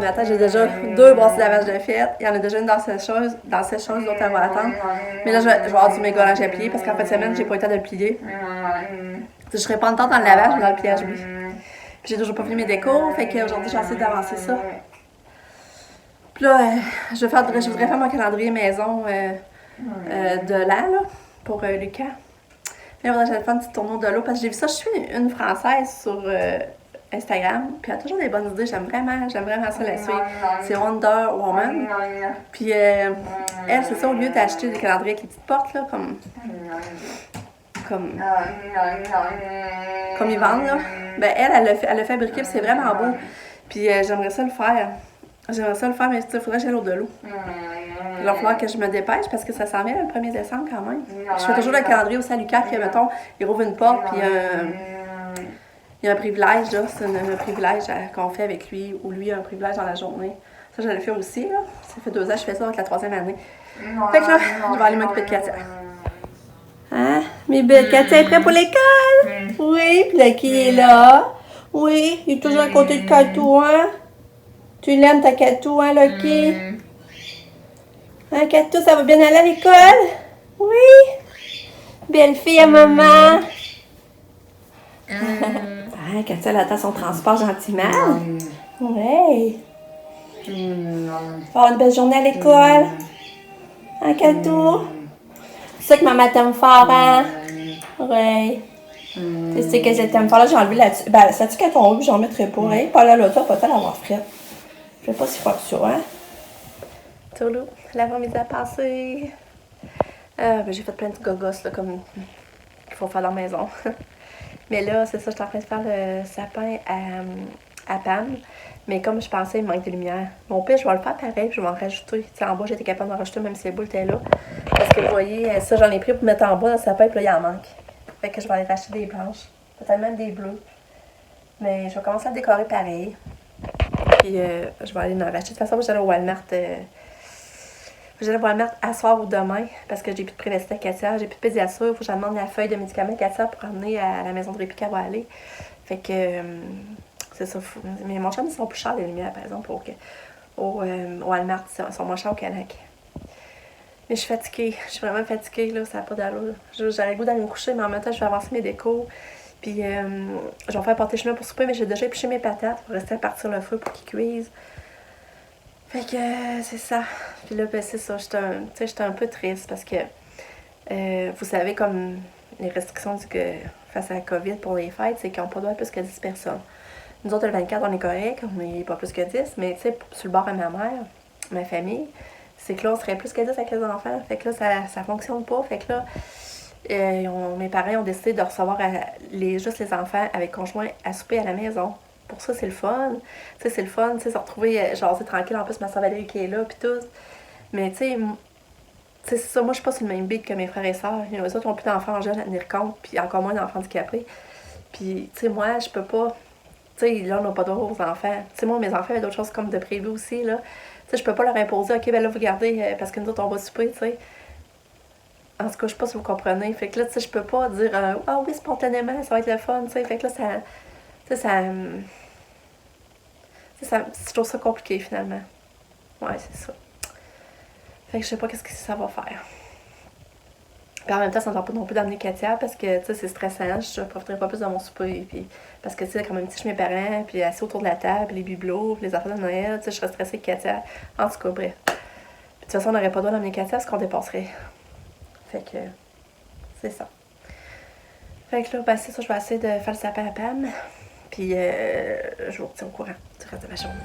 le matin, j'ai déjà 2 brosses de lavage de fête. Il y en a déjà une dans la sécheuse, l'autre elle va attendre. Mais là, je vais avoir du méga linge à plier parce qu'en fin de semaine, j'ai pas eu le temps de le plier. Je serai pas en temps dans le lavage, mais dans le pliage, oui. Puis j'ai toujours pas fini mes décos, fait qu'aujourd'hui, j'ai essayé d'avancer ça. Puis là, je voudrais faire mon calendrier maison de l'an, là, pour Lucas. Mais là, j'allais faire un petit tournoi de l'eau parce que j'ai vu ça. Je suis une Française sur Instagram, puis elle a toujours des bonnes idées. J'aime vraiment ça la suivre. C'est Wonder Woman. Puis elle, c'est ça, au lieu d'acheter des calendriers avec les petites portes, là, comme ils vendent, là, ben elle l'a fabriqué, puis c'est vraiment beau. Puis j'aimerais ça le faire. Mais il faudrait que j'aille de l'eau. Il va falloir que je me dépêche parce que ça s'en vient le 1er décembre quand même. Je fais toujours le calendrier aussi à Lucas, puis mettons, il rouvre une porte, puis il y a un privilège, là. C'est un privilège qu'on fait avec lui, ou lui a un privilège dans la journée. Ça, je le fais aussi, là. Ça fait 2 ans que je fais ça avec la 3e année. Fait que là, je vais aller m'occuper de Katia. Hein? Mes belles, Katia est prête pour l'école? Oui, puis là, qui est là? Oui, il est toujours à côté de Katou, hein? Tu l'aimes, ta Katou, hein, Lucky? Hein, Katou, ça va bien aller à l'école? Oui? Belle fille à maman. Hein, Katou, elle attend son transport gentiment. Oui. Avoir une belle journée à l'école. Hein, Katou? C'est ça que maman t'aime fort, hein? Oui. Tu sais que je t'aime fort. Là, j'ai enlevé là-dessus. Ben, ça tu qu'elle tombe, puis j'en mettrai pas. Hein? Pas là, l'autre, pas tant l'avoir frette. Je fais pas si fort que ça, hein? Toulou, l'avant-midi a passé. Ben, j'ai fait plein de gogos, là, comme qu'il faut faire dans la maison. Mais là, c'est ça, je suis en train de faire le sapin à Pam. Mais comme je pensais, il me manque de lumière. Mon pire, je vais le faire pareil, puis je vais en rajouter. Tu sais, en bas, j'étais capable d'en rajouter, même si les boules étaient là. Parce que vous voyez, ça, j'en ai pris pour mettre en bas dans le sapin, puis là, il en manque. Fait que je vais aller racheter des blanches. Peut-être même des bleus. Mais je vais commencer à décorer pareil. Puis je vais aller en racheter. De toute façon, j'allais au Walmart. J'allais au Walmart à soir ou demain parce que j'ai plus de Prévestit à Katia, j'ai plus de pédiature. Il faut que je demande la feuille de médicaments à Katia pour emmener à la maison de répit qu'elle va aller. Fait que c'est ça. Mais mon chum, ils sont plus chers les lumières, par exemple, au Walmart. Ils sont moins chers au Canac. Mais je suis fatiguée. Je suis vraiment fatiguée, là. Ça n'a pas d'allure. J'aurais le goût d'aller me coucher, mais en même temps, je vais avancer mes décos. Puis, je vais faire porter chemin pour souper, mais j'ai déjà épluché mes patates pour rester à partir le feu pour qu'ils cuisent. Fait que, c'est ça. Puis là, ben, c'est ça. J'étais un peu triste parce que, vous savez, comme les restrictions face à la COVID pour les fêtes, c'est qu'ils n'ont pas droit à plus que 10 personnes. Nous autres, le 24, on est correct, on n'est pas plus que 10, mais tu sais, sur le bord de ma mère, ma famille, c'est que là, on serait plus que 10 avec les enfants. Fait que là, ça fonctionne pas. Fait que là, mes parents ont décidé de recevoir juste les enfants avec conjoint à souper à la maison. Pour ça, c'est le fun. Tu sais, c'est le fun, tu sais, se retrouver, genre, c'est tranquille. En plus, ma soeur Valérie qui est là, puis tout. Mais, tu sais, c'est ça. Moi, je suis pas sur le même beat que mes frères et sœurs. Les autres ont plus d'enfants jeunes à tenir compte, puis encore moins d'enfants handicapés. Puis, tu sais, moi, je peux pas. Tu sais, là, on n'a pas droit aux enfants. Tu sais, moi, mes enfants avaient d'autres choses comme de prévu aussi, là. Tu sais, je peux pas leur imposer, OK, ben là, vous gardez, parce que nous autres, on va souper, tu sais. En tout cas, je sais pas si vous comprenez. Fait que là, tu sais, je peux pas dire, ah oui, spontanément, ça va être le fun, tu sais. Fait que là, je trouve ça compliqué, finalement. Ouais, c'est ça. Fait que je sais pas qu'est-ce que ça va faire. Puis en même temps, ça ne tente pas non plus d'amener Katia parce que, tu sais, c'est stressant. Je profiterai pas plus de mon souper. Puis, parce que, tu sais, quand même, chez mes parents, puis assis autour de la table, les bibelots, puis les affaires de Noël, tu sais, je serais stressée avec Katia. En tout cas, bref. Puis, de toute façon, on n'aurait pas le droit d'amener Katia parce qu'on dépasserait. Fait que, c'est ça. Fait que là, ben, c'est ça, je vais essayer de faire le sapin à Pam. Puis, je vous retiens au courant du reste de ma journée.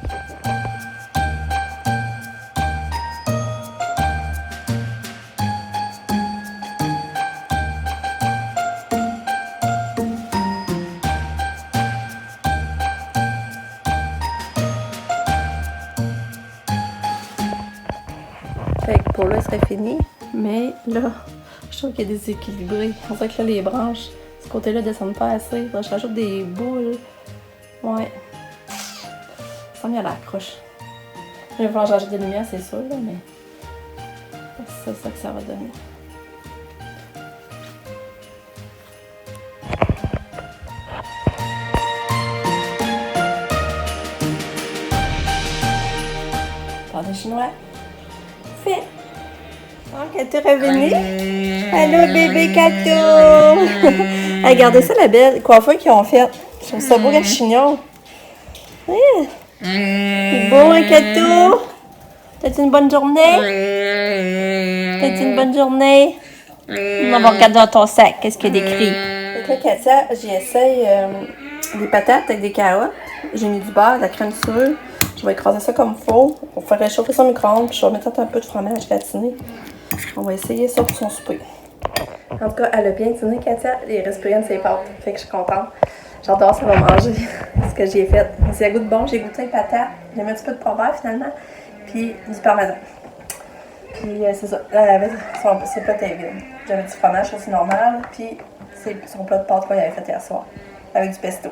Fait que pour là, ce serait fini. Mais là, je trouve qu'il est déséquilibré. On dirait que là, les branches, ce côté-là, descendent pas assez. Faudrait que je rajoute des boules. Ouais. Ça me a l'air croche. Il va falloir que j'ajoute des lumières, c'est sûr, là, mais c'est ça que ça va donner. parle de chinois. Fais. Oh, Kato est revenu. Allô, bébé Kato. Regardez ça, la belle coiffure qu'ils ont faite. Je trouve ça beau, le chignon. Oui. C'est beau, hein, Kato? T'as-tu une bonne journée? T'as-tu une bonne journée? On va regarder dans ton sac. Qu'est-ce qu'il y a d'écrit? Après, Katia, j'essaye des patates avec des carottes. J'ai mis du beurre, de la crème sûre. Je vais écraser ça comme il faut. On va faire réchauffer ça au micro-ondes. Puis je vais mettre un peu de fromage gratiné. On va essayer ça pour son souper. En tout cas, elle a bien dîné, Katia. Elle est respirée de ses pâtes. Fait que je suis contente. J'adore ça va manger. Ce que j'ai fait. Ça goûte bon. J'ai goûté les patates. J'ai mis un petit peu de poivre finalement. Puis du parmesan. Puis c'est ça. Elle avait ses pâtes étaient vides. J'avais du fromage, ça c'est normal. Puis son plat de pâtes qu'il avait fait hier soir. Avec du pesto.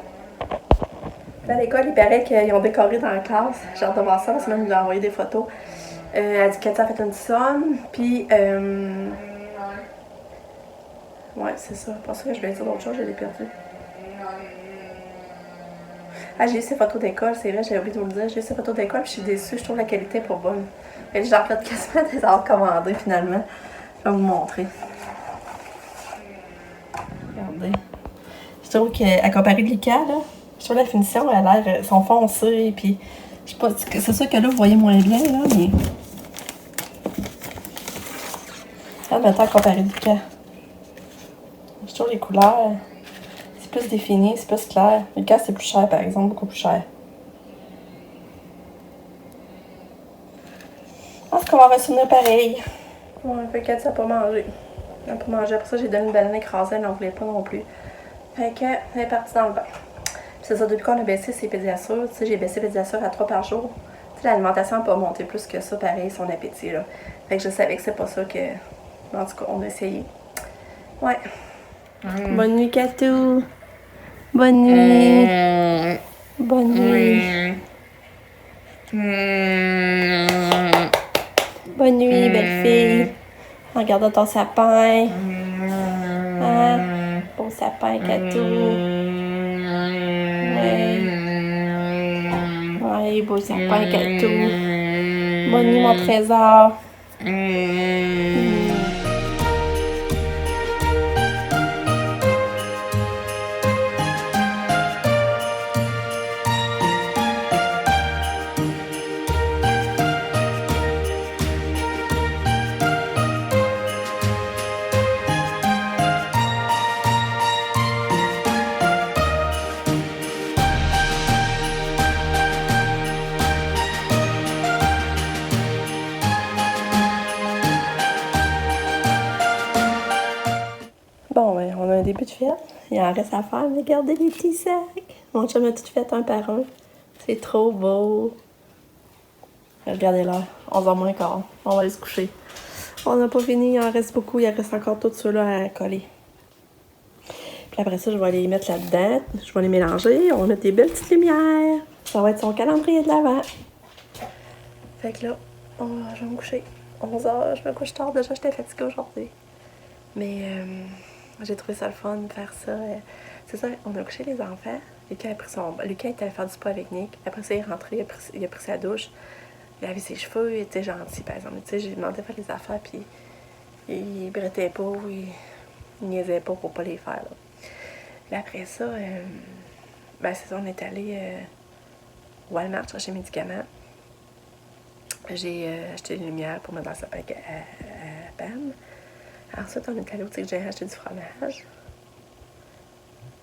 Là, à l'école, il paraît qu'ils ont décoré dans la classe. J'ai hâte de voir ça parce que même il lui a envoyé des photos. Elle a dit que Katia a fait une somme. Puis ouais, c'est ça. Je pense que je vais dire d'autres choses, je l'ai perdu. Ah, j'ai eu ces photos d'école, c'est vrai, j'avais oublié de vous le dire. J'ai eu ces photos d'école, puis je suis déçue, je trouve la qualité pas bonne. Et j'en plate quasiment des heures commandées finalement. Je vais vous montrer. Regardez. Je trouve qu'à comparer de l'ICA, là, je trouve la finition, elle a l'air, sont foncées, puis je sais pas, c'est sûr que là, vous voyez moins bien, là, mais. Regarde maintenant à comparer de l'ICA. Je trouve les couleurs. C'est plus défini, c'est plus clair. Le cas, c'est plus cher, par exemple, beaucoup plus cher. Je pense qu'on va ressouvenir pareil. Ouais, fait qu'elle n'a pas mangé. Elle n'a pas mangé. Après ça, j'ai donné une banane écrasée, elle n'en voulait pas non plus. Fait qu'elle est partie dans le bain. Puis c'est ça, depuis qu'on a baissé ses pédiassures, tu sais, j'ai baissé pédiassures à 3 par jour. Tu sais, l'alimentation n'a pas monté plus que ça, pareil, son appétit, là. Fait que je savais que c'est pas ça que. En tout cas, on a essayé. Ouais. Bonne nuit, Katou. Bonne nuit. Bonne nuit. Bonne nuit, belle fille. En regardant ton sapin. Hein? Beau sapin, Katou. Oui, beau sapin, Katou. Bonne nuit, mon trésor. Bon, ben, on a un début de fête. Il en reste à faire. Regardez les petits sacs. Mon chum a tout fait un par un. C'est trop beau. Regardez l'heure. 11h moins quart. On va aller se coucher. On n'a pas fini. Il en reste beaucoup. Il en reste encore tous ceux-là à coller. Puis après ça, je vais aller les mettre là-dedans. Je vais les mélanger. On va mettre des belles petites lumières. Ça va être son calendrier de l'avant. Fait que là, je vais me coucher. 11h. Je me couche tard. Déjà, j'étais fatiguée aujourd'hui. Mais j'ai trouvé ça le fun de faire ça. C'est ça, on a couché les enfants. Lucas était allé faire du spa avec Nick. Après ça, il est rentré, il a pris sa douche. Il a lavé ses cheveux, il était gentil, par exemple. Tu sais, j'ai demandé de faire les affaires, puis il brettait pas ou il niaisait pas pour pas les faire. Là. Puis après ça, ben c'est ça, on est allé au Walmart chercher mes médicaments. J'ai acheté des lumières pour mettre dans sa pack à Pam. Ensuite, on est allé au Tic Géant acheter du fromage.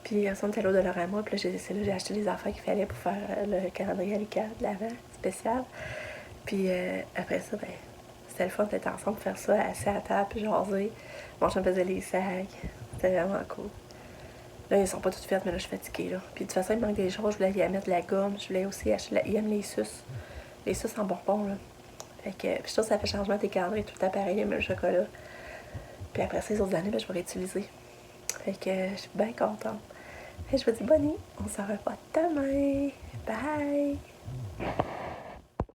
Puis ensuite, on est allé au Dollarama. Puis là, j'ai acheté les affaires qu'il fallait pour faire le calendrier à l'ICA de l'avant spécial. Puis après ça, ben, c'était le fun d'être ensemble, faire ça assis à la table, puis jaser. Mon chum faisait les sacs. C'était vraiment cool. Là, ils sont pas toutes faites, mais là, je suis fatiguée. Là. Puis de toute façon, il manque des choses. Je voulais y mettre de la gomme. Je voulais aussi acheter. Il aime les suces. Les suces en bonbons, là. Fait que, puis je trouve que ça fait changement des calendriers, tout le temps pareil, même le chocolat. Puis après ces autres années, ben, je vais réutiliser. Fait que je suis bien contente. Et je vous dis bonne nuit. On se revoit demain. Bye!